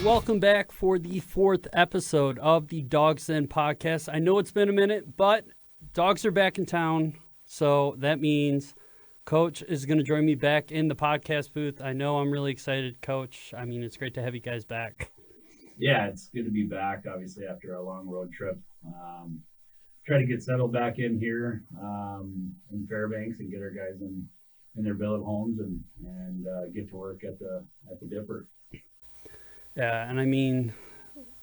welcome back for the fourth episode of the Dogs Den podcast. I know it's been a minute, but dogs are back in town, so that means Coach is going to join me back in the podcast booth. I know I'm really excited, Coach. I mean, it's great to have you guys back. Yeah, it's good to be back, obviously, after a long road trip. Try to get settled back in here in Fairbanks and get our guys in their billet homes and get to work at the Dipper. Yeah, and I mean,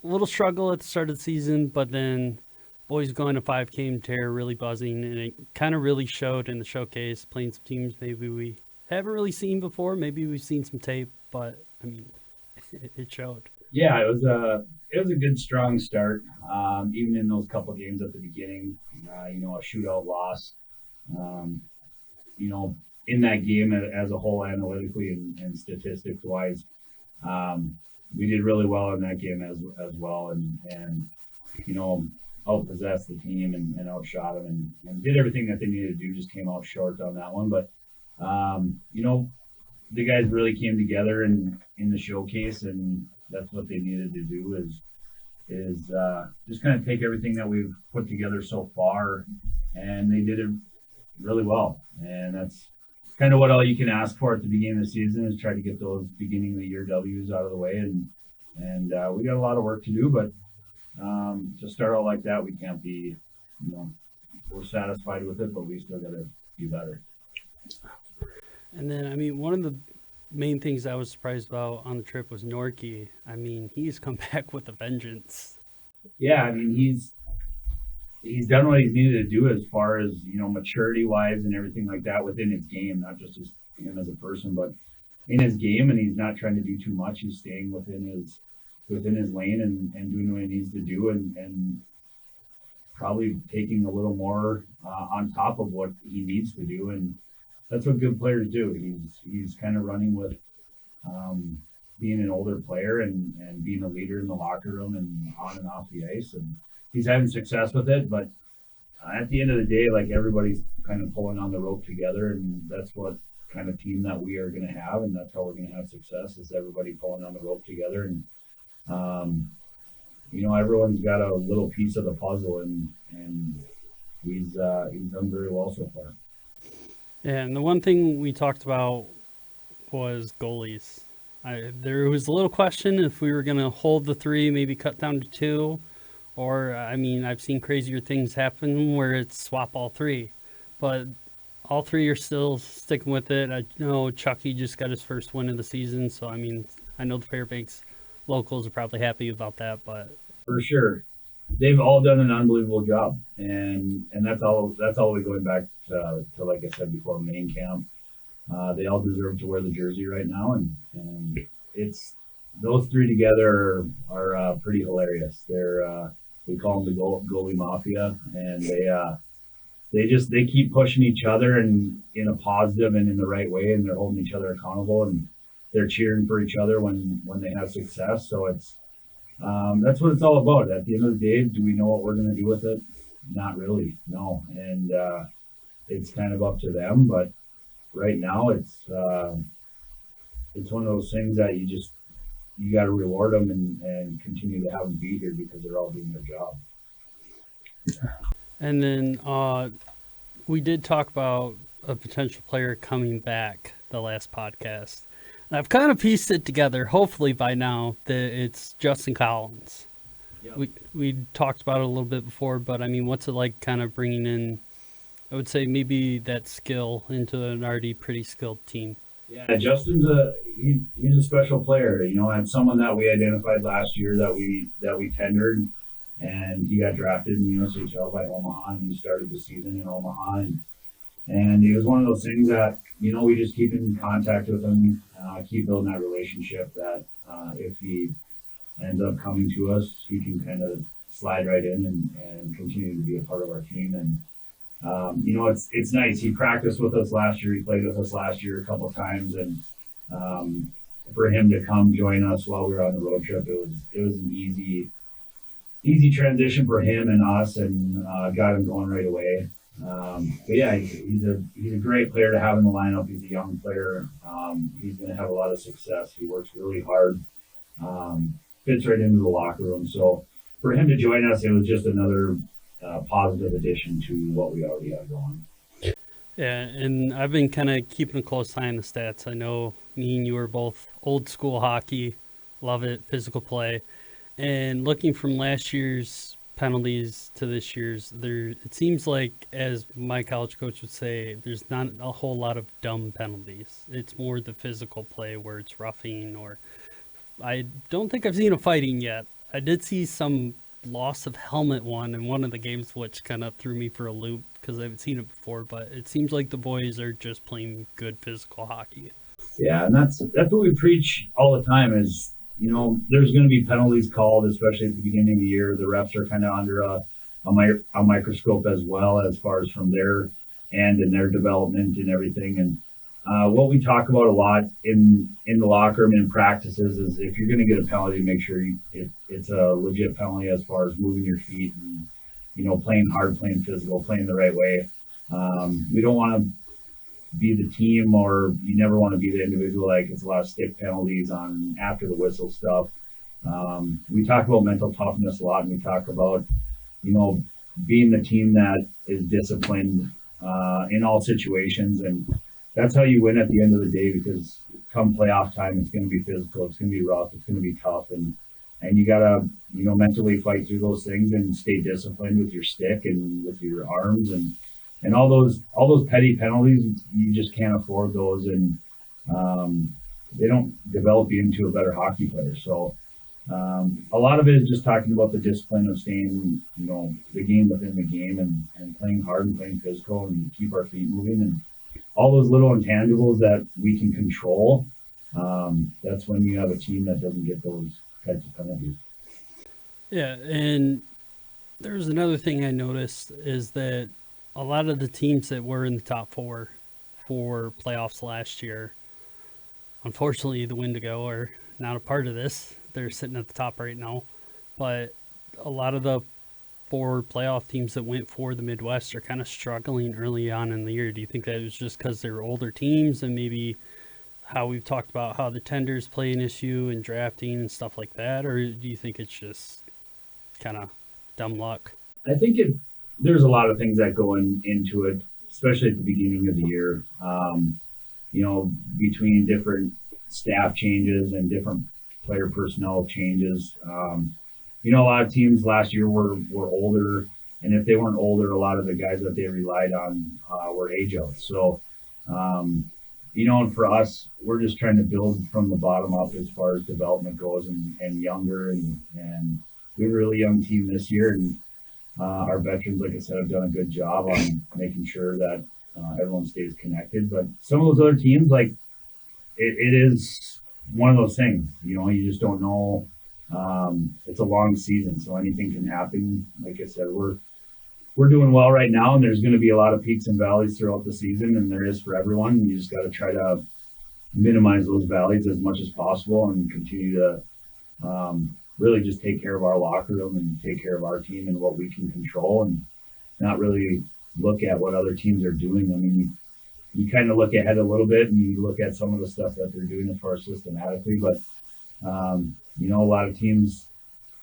a little struggle at the start of the season, but then boys going to 5K and tear, really buzzing, and it kind of really showed in the showcase, playing some teams maybe we haven't really seen before. Maybe we've seen some tape, but I mean, it showed. Yeah, it was a good strong start. Even in those couple games at the beginning, a shootout loss. In that game as a whole, analytically and statistics wise, we did really well in that game as well, and outpossessed the team and outshot them and did everything that they needed to do. Just came out short on that one, but the guys really came together in the showcase, and that's what they needed to do is just kind of take everything that we've put together so far, and they did it really well. And that's kind of what all you can ask for at the beginning of the season, is try to get those beginning of the year W's out of the way. And we got a lot of work to do, but to start out like that, we can't be, we're satisfied with it, but we still got to be better. And then, I mean, one of the main things I was surprised about on the trip was Nori. I mean, he's come back with a vengeance. Yeah, I mean, he's done what he's needed to do as far as, maturity wise and everything like that within his game, not just him as a person, but in his game. And he's not trying to do too much. He's staying within his lane and doing what he needs to do, and probably taking a little more on top of what he needs to do. And that's what good players do. He's kind of running with being an older player and being a leader in the locker room and on and off the ice. And he's having success with it. But at the end of the day, like, everybody's kind of pulling on the rope together, and that's what kind of team that we are going to have, and that's how we're going to have success, is everybody pulling on the rope together. And everyone's got a little piece of the puzzle, and he's done very well so far. Yeah, and the one thing we talked about was goalies. There was a little question if we were going to hold the 3, maybe cut down to 2, or, I mean, I've seen crazier things happen where it's swap all 3, but all 3 are still sticking with it. I know Chucky just got his first win of the season, so, I mean, I know the Fairbanks locals are probably happy about that, but for sure, they've all done an unbelievable job, and that's all the way going back to like I said before, main camp. They all deserve to wear the jersey right now, and it's those 3 together are pretty hilarious. They're we call them the goalie mafia, and they keep pushing each other and in a positive and in the right way, and they're holding each other accountable, and they're cheering for each other when they have success. So it's that's what it's all about. At the end of the day, do we know what we're going to do with it? Not really, no. And it's kind of up to them. But right now, it's one of those things that you got to reward them and continue to have them be here, because they're all doing their job. And then we did talk about a potential player coming back the last podcast. And I've kind of pieced it together, hopefully by now, that it's Justin Collins. Yep. We talked about it a little bit before, but I mean, what's it like kind of bringing in, I would say, maybe that skill into an already pretty skilled team? Yeah, Justin's he's a special player, and someone that we identified last year that we tendered, and he got drafted in the USHL by Omaha, and he started the season in Omaha, and it was one of those things that, we just keep in contact with him, keep building that relationship, that if he ends up coming to us, he can kind of slide right in and continue to be a part of our team. And it's nice. He practiced with us last year. He played with us last year a couple of times, and for him to come join us while we were on the road trip, it was an easy transition for him and us, and got him going right away. But yeah, he's a great player to have in the lineup. He's a young player. He's going to have a lot of success. He works really hard. fits right into the locker room. So for him to join us, it was just another positive addition to what we already have going. Yeah, and I've been kind of keeping a close eye on the stats. I know me and you are both old school hockey, love it, physical play. And looking from last year's penalties to this year's, there it seems like, as my college coach would say, there's not a whole lot of dumb penalties. It's more the physical play where it's roughing, or I don't think I've seen a fighting yet. I did see some loss of helmet one in one of the games, which kind of threw me for a loop because I haven't seen it before. But it seems like the boys are just playing good physical hockey. Yeah, and that's what we preach all the time is, there's going to be penalties called, especially at the beginning of the year. The refs are kind of under a microscope as well, as far as from their end and their development and everything. And what we talk about a lot in the locker room and practices is, if you're going to get a penalty, make sure it's a legit penalty as far as moving your feet and playing hard, playing physical, playing the right way. We don't want to be the team, or you never want to be the individual. Like, it's a lot of stick penalties on after the whistle stuff. We talk about mental toughness a lot, and we talk about being the team that is disciplined in all situations, and that's how you win at the end of the day. Because come playoff time, it's going to be physical, it's going to be rough, it's going to be tough, and you gotta mentally fight through those things and stay disciplined with your stick and with your arms and all those petty penalties. You just can't afford those, and they don't develop you into a better hockey player. So a lot of it is just talking about the discipline of staying, the game within the game, and playing hard and playing physical and keep our feet moving, and all those little intangibles that we can control. That's when you have a team that doesn't get those types of penalties. Yeah, and there's another thing I noticed is that a lot of the teams that were in the top four for playoffs last year, unfortunately, the Wendigo are not a part of this. They're sitting at the top right now. But a lot of the four playoff teams that went for the Midwest are kind of struggling early on in the year. Do you think that it was just because they're older teams, and maybe how we've talked about how the tenders play an issue in drafting and stuff like that? Or do you think it's just kind of dumb luck? I think there's a lot of things that go into it, especially at the beginning of the year. Between different staff changes and different player personnel changes. A lot of teams last year were older, and if they weren't older, a lot of the guys that they relied on were age outs. So, and for us, we're just trying to build from the bottom up as far as development goes, and younger, and we have a really young team this year, and our veterans, like I said, have done a good job on making sure that everyone stays connected. But some of those other teams, like it is one of those things, you just don't know. It's a long season, so anything can happen. Like I said, we're doing well right now, and there's going to be a lot of peaks and valleys throughout the season, and there is for everyone. You just got to try to minimize those valleys as much as possible, and continue to really just take care of our locker room and take care of our team and what we can control, and not really look at what other teams are doing. I mean, you kind of look ahead a little bit, and you look at some of the stuff that they're doing as far as systematically, but a lot of teams,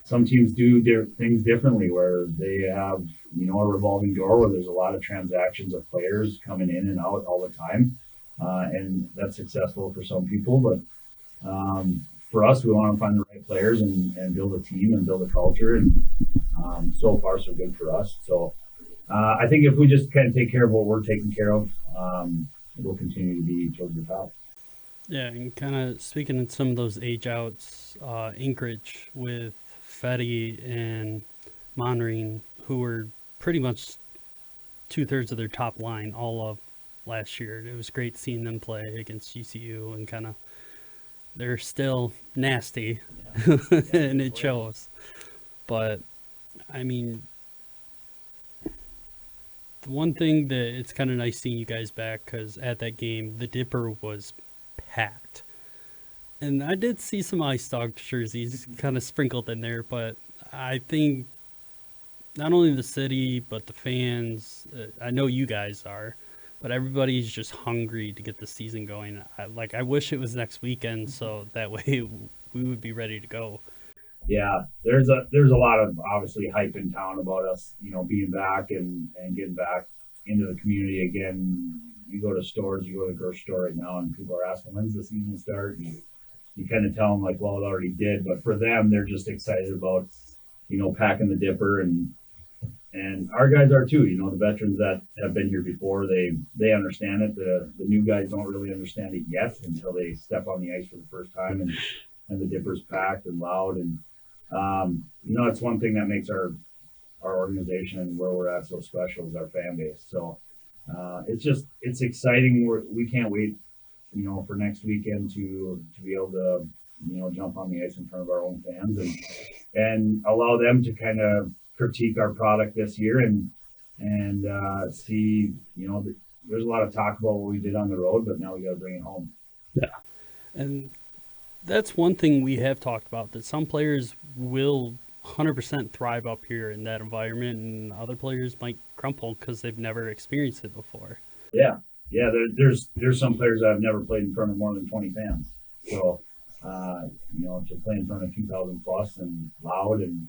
some teams do things differently, where they have, a revolving door where there's a lot of transactions of players coming in and out all the time. And that's successful for some people, but for us, we want to find the right players and build a team and build a culture. And so far, so good for us. So I think if we just kind of take care of what we're taking care of, we'll continue to be towards the top. Yeah, and kind of speaking of some of those age outs, Anchorage with Fetty and Monring, who were pretty much 2/3 of their top line all of last year. It was great seeing them play against GCU, and kind of they're still nasty, yeah. And it shows. But I mean, the one thing that it's kind of nice seeing you guys back, because at that game the Dipper was packed, and I did see some Ice Dog jerseys kind of sprinkled in there. But I think not only the city but the fans, I know you guys are, but everybody's just hungry to get the season going. I wish it was next weekend, so that way we would be ready to go. Yeah, there's a lot of obviously hype in town about us, being back and getting back into the community again. You go to stores, you go to the grocery store right now, and people are asking when's the season start. And you kind of tell them like, well, it already did, but for them, they're just excited about packing the dipper and our guys are too. The veterans that have been here before, they understand it. The new guys don't really understand it yet until they step on the ice for the first time and the dipper's packed and loud and it's one thing that makes our organization and where we're at so special is our fan base. So it's exciting. We can't wait, for next weekend to be able to jump on the ice in front of our own fans and allow them to kind of critique our product this year and see there's a lot of talk about what we did on the road, but now we got to bring it home. Yeah, and that's one thing we have talked about, that some players will 100% thrive up here in that environment, and other players might crumple because they've never experienced it before. Yeah, yeah. There's some players that have never played in front of more than 20 fans. So, to play in front of 2,000 plus and loud and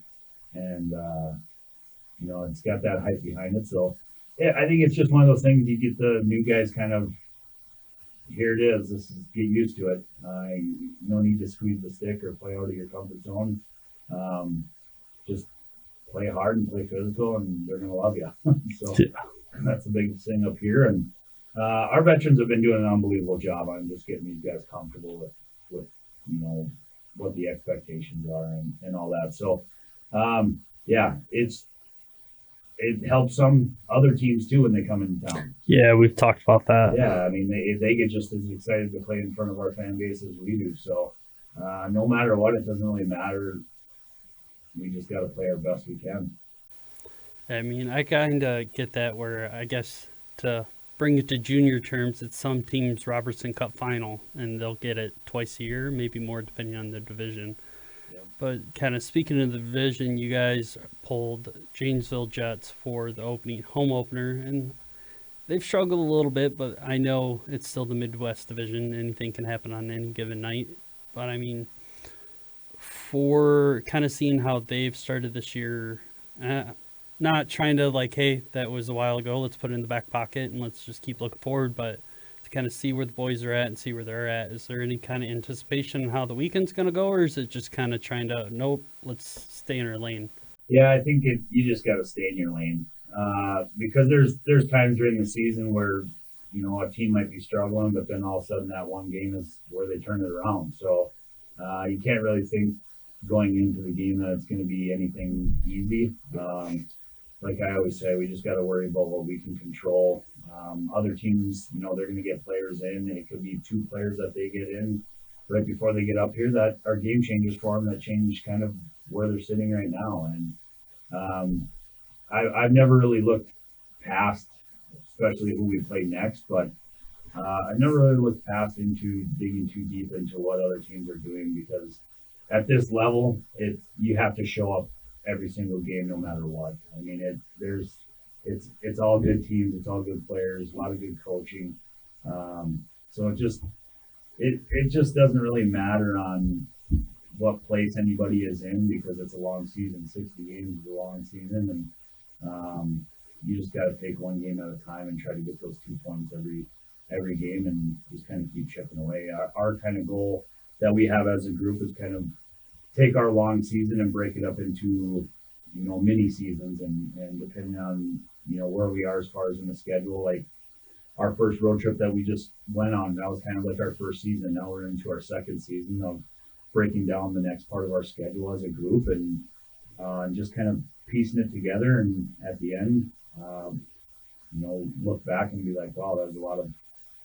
it's got that hype behind it. So, yeah, I think it's just one of those things. You get the new guys kind of, here it is. This is, get used to it. No need to squeeze the stick or play out of your comfort zone. Just play hard and play physical, and they're gonna love you. So Yeah. that's the biggest thing up here. And our veterans have been doing an unbelievable job on just getting these guys comfortable with what the expectations are and all that. So yeah, it helps some other teams too when they come into town. Yeah, we've talked about that. Yeah, I mean they get just as excited to play in front of our fan base as we do. So no matter what, it doesn't really matter. We just got to play our best we can. I mean, I kind of get that, where I guess to bring it to junior terms, it's some teams Robertson Cup final, and they'll get it twice a year, maybe more depending on the division. Yep. But kind of speaking of the division, you guys pulled Janesville Jets for the home opener, and they've struggled a little bit, but I know it's still the Midwest division. Anything can happen on any given night. But I mean, for kind of seeing how they've started this year, not trying to like, hey, that was a while ago, let's put it in the back pocket and let's just keep looking forward, but to kind of see where the boys are at and see where they're at, is there any kind of anticipation on how the weekend's going to go, or is it just kind of trying to, nope, let's stay in our lane? Yeah, I think you just got to stay in your lane because there's times during the season where a team might be struggling, but then all of a sudden that one game is where they turn it around. So you can't really think going into the game that it's going to be anything easy. Like I always say, we just got to worry about what we can control. Other teams, they're going to get players in. It could be 2 players that they get in right before they get up here that are game changers for them, that change kind of where they're sitting right now. And I've never really looked past, especially who we play next, but I've never really looked past into digging too deep into what other teams are doing, because at this level, you have to show up every single game, no matter what. I mean, it's all good teams, it's all good players, a lot of good coaching. So it just doesn't really matter on what place anybody is in, because it's a long season. 60 games is a long season, and you just got to take one game at a time and try to get those 2 points every game, and just kind of keep chipping away. Our kind of goal that we have as a group is kind of take our long season and break it up into mini seasons, and depending on where we are as far as in the schedule. Like our first road trip that we just went on, that was kind of like our first season. Now we're into our second season of breaking down the next part of our schedule as a group, and just kind of piecing it together, and at the end look back and be like, wow, that was a lot of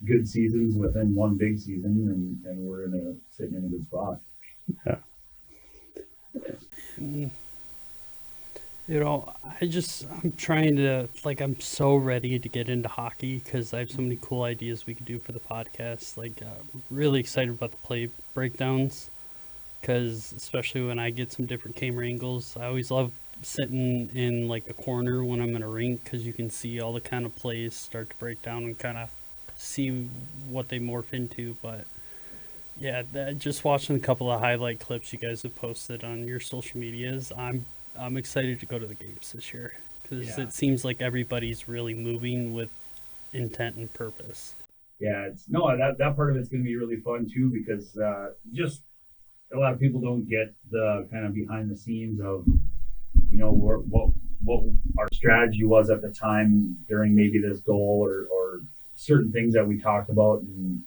good seasons within one big season, and we're sitting in a good spot. Yeah. I'm trying to, like, I'm so ready to get into hockey because I have so many cool ideas we could do for the podcast. Like, I'm really excited about the play breakdowns, because especially when I get some different camera angles, I always love sitting in like a corner when I'm in a rink, because you can see all the kind of plays start to break down and kind of see what they morph into. But Yeah, just watching a couple of highlight clips you guys have posted on your social medias, I'm excited to go to the games this year because Yeah. it seems like everybody's really moving with intent and purpose. Yeah, it's no that part of it's going to be really fun too because just a lot of people don't get the kind of behind the scenes of what our strategy was at the time during maybe this goal or certain things that we talked about and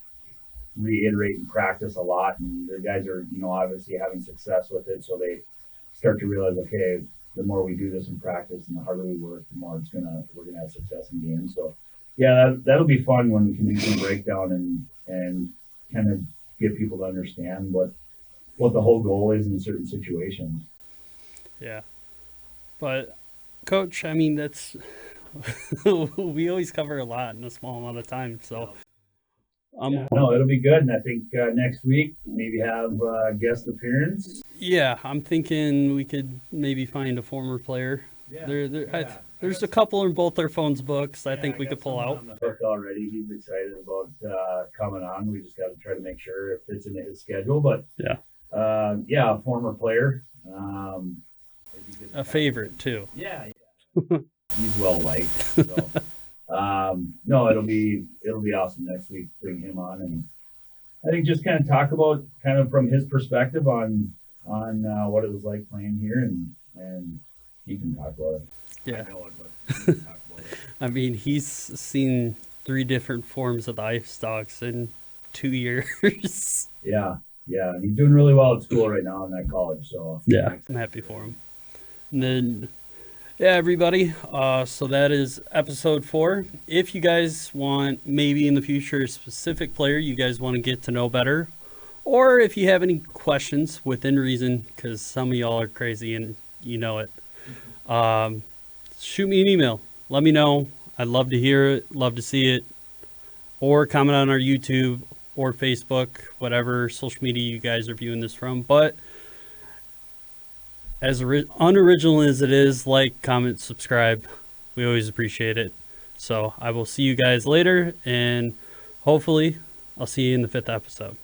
reiterate and practice a lot. And the guys are obviously having success with it, so they start to realize, okay, the more we do this in practice and the harder we work, the more we're gonna have success in games. So yeah, that'll be fun when we can do some breakdown and kind of get people to understand what the whole goal is in certain situations. Yeah. But, Coach, I mean, that's we always cover a lot in a small amount of time. So, No, it'll be good. And I think next week maybe have a guest appearance. yeah, I'm thinking we could maybe find a former player. There's a couple in both their phones books I think we could pull out. On the hook already. He's excited about coming on. We just got to try to make sure it fits into his schedule. But yeah, a former player. A favorite too. Yeah. He's well liked. So. No, it'll be awesome next week. Bring him on, and I think just kind of talk about kind of from his perspective on what it was like playing here, and he can talk about it. Yeah. I know it, but he can talk about it. I mean, he's seen 3 different forms of the Ice Dogs in 2 years. Yeah, he's doing really well at school right now in that college. So yeah, I'm happy for him. And then, yeah, everybody. So that is episode 4. If you guys want, maybe in the future, a specific player you guys want to get to know better, or if you have any questions within reason, because some of y'all are crazy and you know it, shoot me an email. Let me know. I'd love to hear it, love to see it, or comment on our YouTube or Facebook, whatever social media you guys are viewing this from. But as unoriginal as it is, like, comment, subscribe. We always appreciate it. So I will see you guys later, and hopefully I'll see you in the 5th episode.